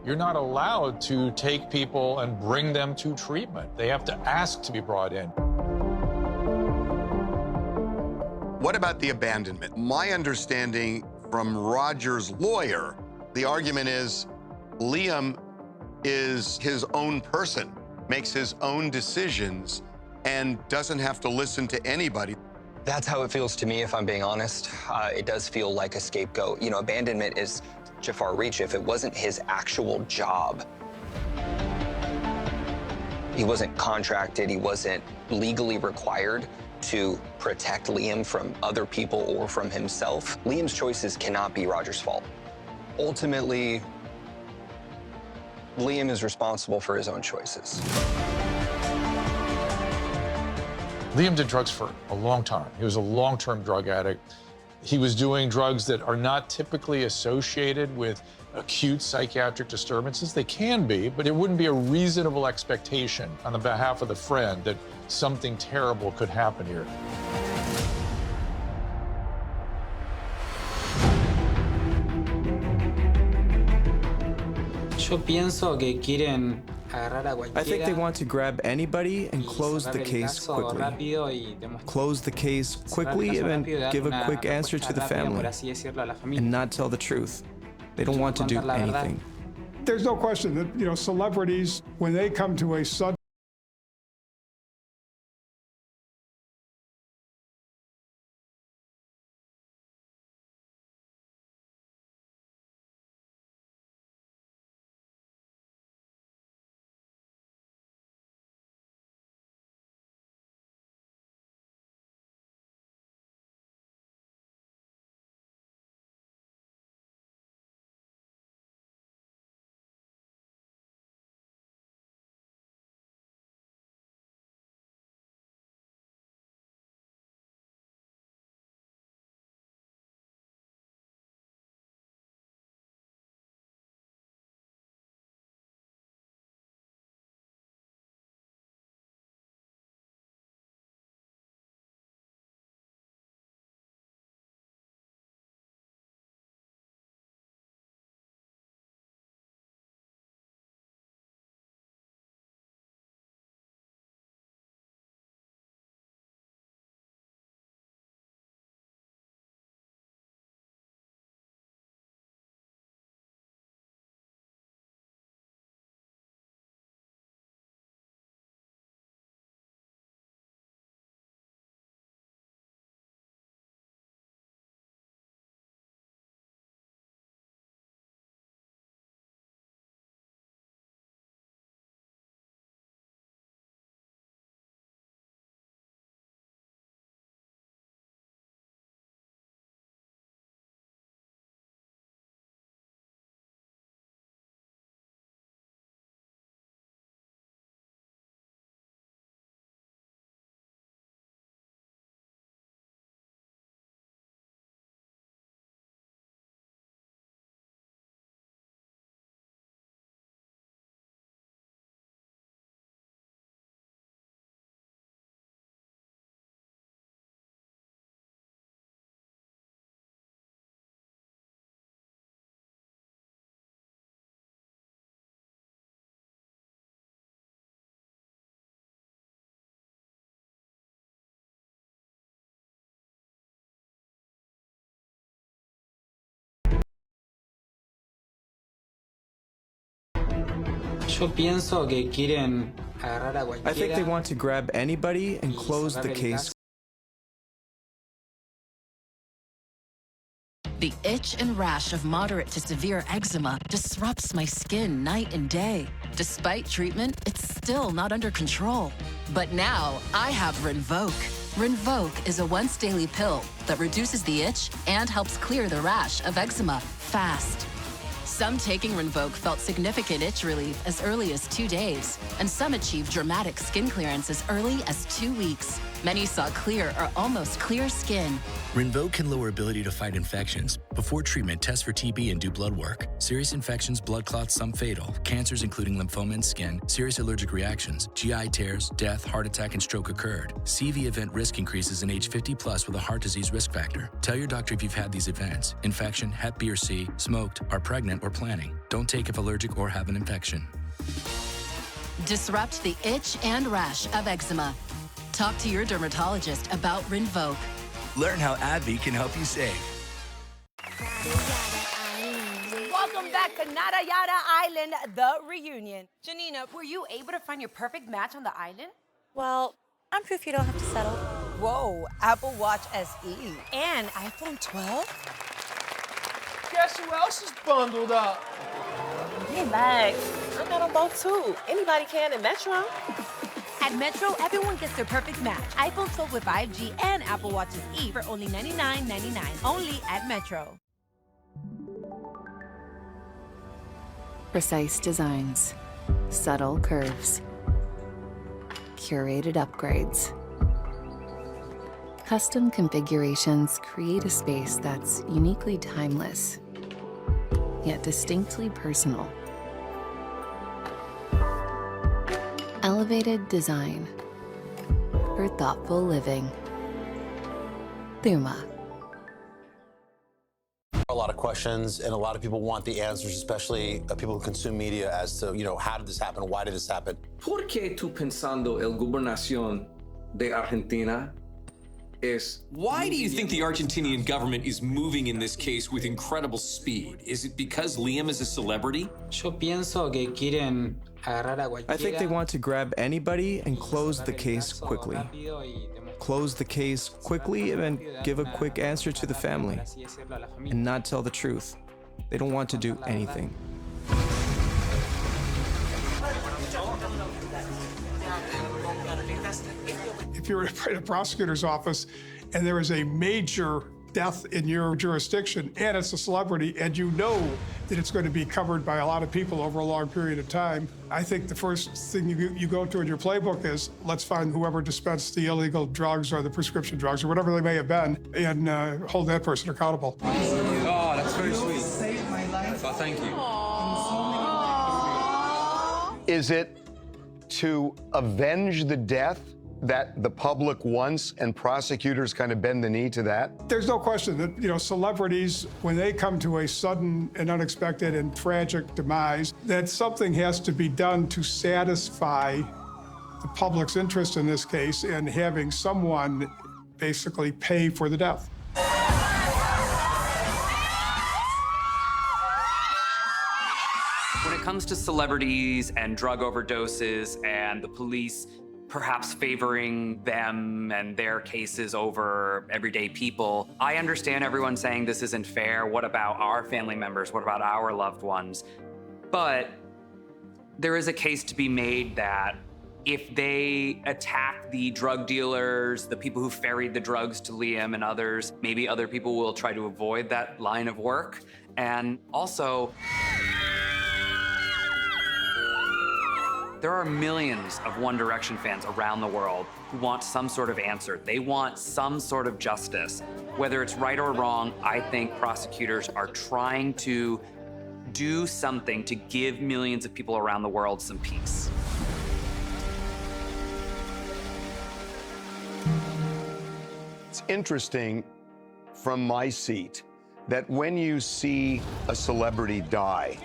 You're not allowed to take people and bring them to treatment. They have to ask to be brought in. What about the abandonment? My understanding from Roger's lawyer, the argument is Liam is his own person, makes his own decisions, and doesn't have to listen to anybody. That's how it feels to me, if I'm being honest. It does feel like a scapegoat. You know, abandonment is Jafar Reach. If it wasn't his actual job, he wasn't contracted, he wasn't legally required to protect Liam from other people or from himself, Liam's choices cannot be Roger's fault. Ultimately, Liam is responsible for his own choices. Liam did drugs for a long time. He was a long-term drug addict. He was doing drugs that are not typically associated with acute psychiatric disturbances. They can be, but it wouldn't be a reasonable expectation on the behalf of the friend that something terrible could happen here. I think they want to grab anybody and close the case quickly. Close the case quickly and give a quick answer to the family and not tell the truth. They don't want to do anything. There's no question that, you know, celebrities, when they come to a sudden I think they want to grab anybody and close the case. The itch and rash of moderate to severe eczema disrupts my skin night and day. Despite treatment, it's still not under control. But now I have Rinvoq. Rinvoq is a once-daily pill that reduces the itch and helps clear the rash of eczema fast. Some taking Rinvoq felt significant itch relief as early as 2 days, and some achieved dramatic skin clearance as early as 2 weeks. Many saw clear or almost clear skin. Rinvoq can lower ability to fight infections. Before treatment, test for TB and do blood work. Serious infections, blood clots, some fatal. Cancers including lymphoma and skin, serious allergic reactions, GI tears, death, heart attack, and stroke occurred. CV event risk increases in age 50 plus with a heart disease risk factor. Tell your doctor if you've had these events: infection, Hep B or C, smoked, are pregnant, or planning. Don't take if allergic or have an infection. Disrupt the itch and rash of eczema. Talk to your dermatologist about Rinvoq. Learn how AbbVie can help you save. Welcome back to Nada Yada Island, the reunion. Janina, were you able to find your perfect match on the island? Well, I'm proof you don't have to settle. Whoa, Apple Watch SE and iPhone 12? Guess who else is bundled up? Hey, Max. I got them both too. Anybody can in Metro. At Metro, everyone gets their perfect match. iPhone 12 with 5G and Apple Watch SE for only $99.99. Only at Metro. Precise designs, subtle curves, curated upgrades. Custom configurations create a space that's uniquely timeless, yet distinctly personal. Elevated design for thoughtful living. Thuma. A lot of questions, and a lot of people want the answers, especially people who consume media, as to, how did this happen? Why did this happen? ¿Por qué tú pensando el gobernación de Argentina es... Why do you think the Argentinian government is moving in this case with incredible speed? Is it because Liam is a celebrity? Yo pienso que quieren agarrar a cualquiera. I think they want to grab anybody and close the case quickly. Close the case quickly and give a quick answer to the family and not tell the truth. They don't want to do anything. If you're in a prosecutor's office and there is a major death in your jurisdiction and it's a celebrity and you know that it's going to be covered by a lot of people over a long period of time, I think the first thing you go to in your playbook is, let's find whoever dispensed the illegal drugs or the prescription drugs or whatever they may have been and hold that person accountable. Oh, that's very sweet. Saved my life. Well, thank you. Is it to avenge the death that the public wants and prosecutors kind of bend the knee to that? There's no question that, celebrities, when they come to a sudden and unexpected and tragic demise, that something has to be done to satisfy the public's interest in this case in having someone basically pay for the death. When it comes to celebrities and drug overdoses and the police perhaps favoring them and their cases over everyday people, I understand everyone saying this isn't fair. What about our family members? What about our loved ones? But there is a case to be made that if they attack the drug dealers, the people who ferried the drugs to Liam and others, maybe other people will try to avoid that line of work. And also, there are millions of One Direction fans around the world who want some sort of answer. They want some sort of justice. Whether it's right or wrong, I think prosecutors are trying to do something to give millions of people around the world some peace. It's interesting from my seat that when you see a celebrity die,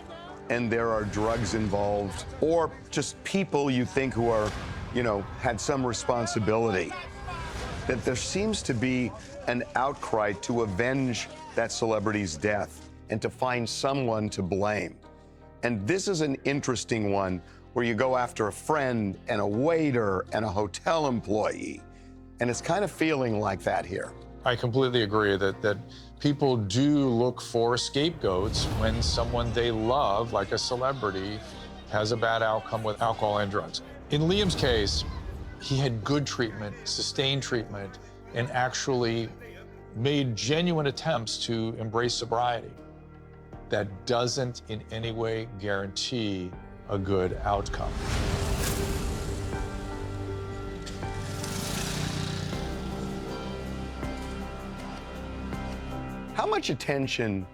and there are drugs involved, or just people you think who are, had some responsibility, that there seems to be an outcry to avenge that celebrity's death and to find someone to blame. And this is an interesting one where you go after a friend and a waiter and a hotel employee, and it's kind of feeling like that here. I completely agree that people do look for scapegoats when someone they love, like a celebrity, has a bad outcome with alcohol and drugs. In Liam's case, he had good treatment, sustained treatment, and actually made genuine attempts to embrace sobriety. That doesn't in any way guarantee a good outcome. much attention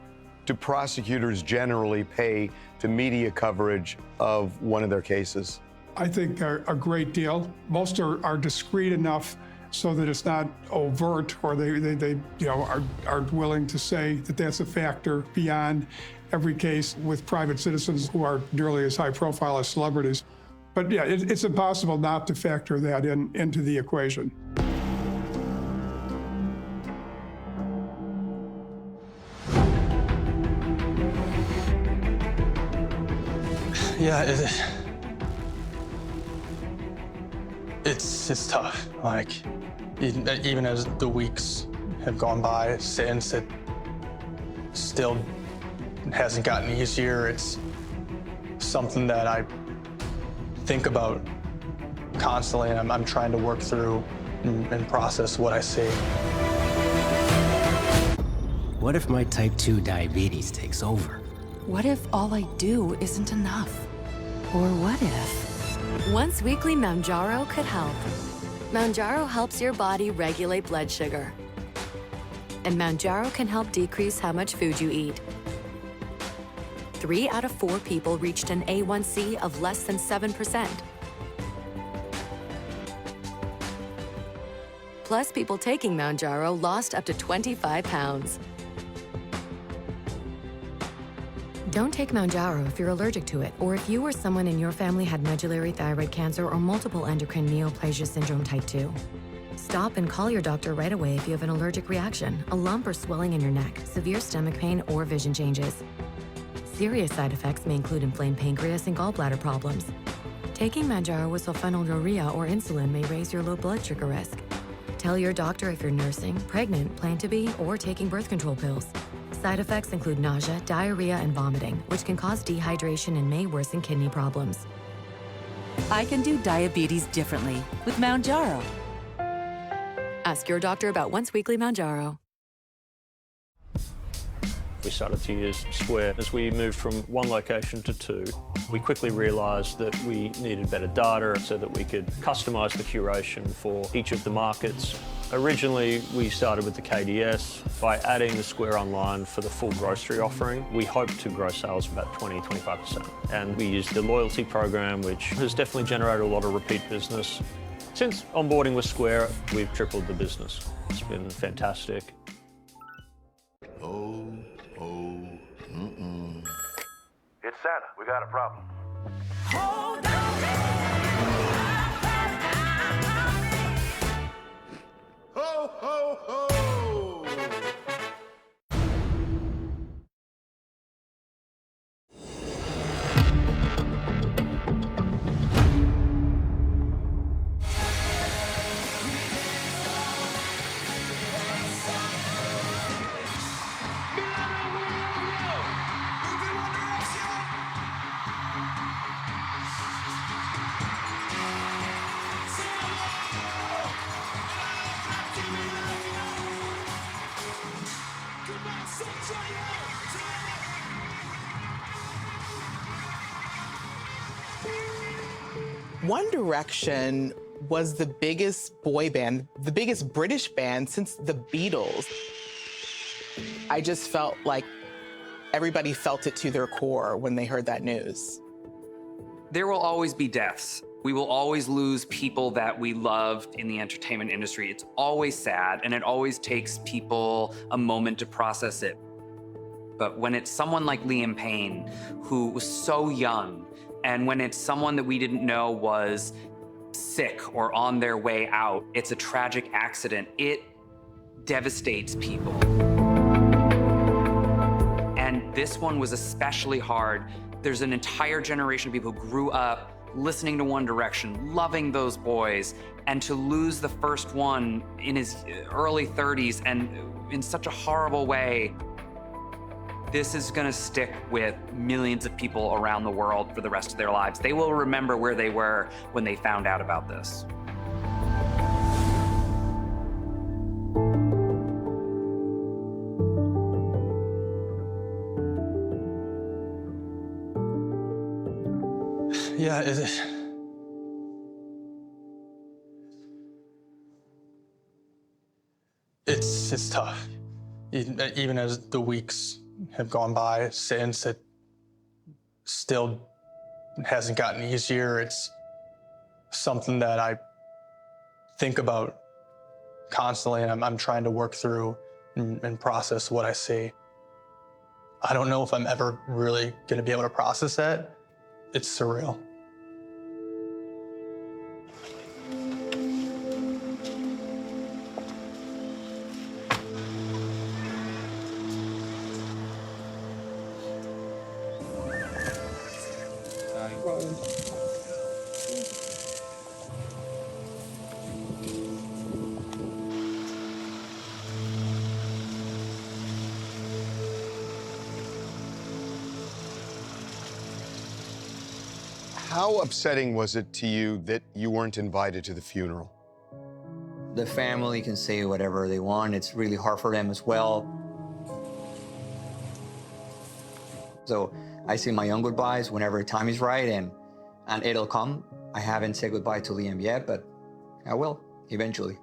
do prosecutors generally pay to media coverage of one of their cases? I think a great deal. Most are discreet enough so that it's not overt, or they aren't willing to say that that's a factor beyond every case with private citizens who are nearly as high profile as celebrities. But yeah, it's impossible not to factor that into the equation. Yeah, it's tough. Like, even as the weeks have gone by since, it still hasn't gotten easier. It's something that I think about constantly, and I'm trying to work through and process what I see. What if my type 2 diabetes takes over? What if all I do isn't enough? Or what if? Once weekly Mounjaro could help. Mounjaro helps your body regulate blood sugar. And Mounjaro can help decrease how much food you eat. 3 out of 4 people reached an A1C of less than 7%. Plus, people taking Mounjaro lost up to 25 pounds. Don't take Mounjaro if you're allergic to it, or if you or someone in your family had medullary thyroid cancer or multiple endocrine neoplasia syndrome type 2. Stop and call your doctor right away if you have an allergic reaction, a lump or swelling in your neck, severe stomach pain, or vision changes. Serious side effects may include inflamed pancreas and gallbladder problems. Taking Mounjaro with sulfonylurea or insulin may raise your low blood sugar risk. Tell your doctor if you're nursing, pregnant, plan to be, or taking birth control pills. Side effects include nausea, diarrhea, and vomiting, which can cause dehydration and may worsen kidney problems. I can do diabetes differently with Mounjaro. Ask your doctor about once-weekly Mounjaro. We started to use Square. As we moved from one location to 2, we quickly realised that we needed better data so that we could customise the curation for each of the markets. Originally, we started with the KDS. By adding the Square Online for the full grocery offering, we hoped to grow sales about 20–25%. And we used the loyalty program, which has definitely generated a lot of repeat business. Since onboarding with Square, we've tripled the business. It's been fantastic. It's Santa. We got a problem. Ho, ho, ho! One Direction was the biggest boy band, the biggest British band since the Beatles. I just felt like everybody felt it to their core when they heard that news. There will always be deaths. We will always lose people that we loved in the entertainment industry. It's always sad, and it always takes people a moment to process it. But when it's someone like Liam Payne, who was so young, and when it's someone that we didn't know was sick or on their way out, it's a tragic accident. It devastates people. And this one was especially hard. There's an entire generation of people who grew up listening to One Direction, loving those boys, and to lose the first one in his early 30s and in such a horrible way, this is gonna stick with millions of people around the world for the rest of their lives. They will remember where they were when they found out about this. Yeah, it's tough. Even as the weeks have gone by since, it still hasn't gotten easier. It's something that I think about constantly, and I'm trying to work through and process what I see. I don't know if I'm ever really going to be able to process that. It's surreal. How upsetting was it to you that you weren't invited to the funeral? The family can say whatever they want. It's really hard for them as well. So I say my own goodbyes whenever the time is right, and it'll come. I haven't said goodbye to Liam yet, but I will eventually.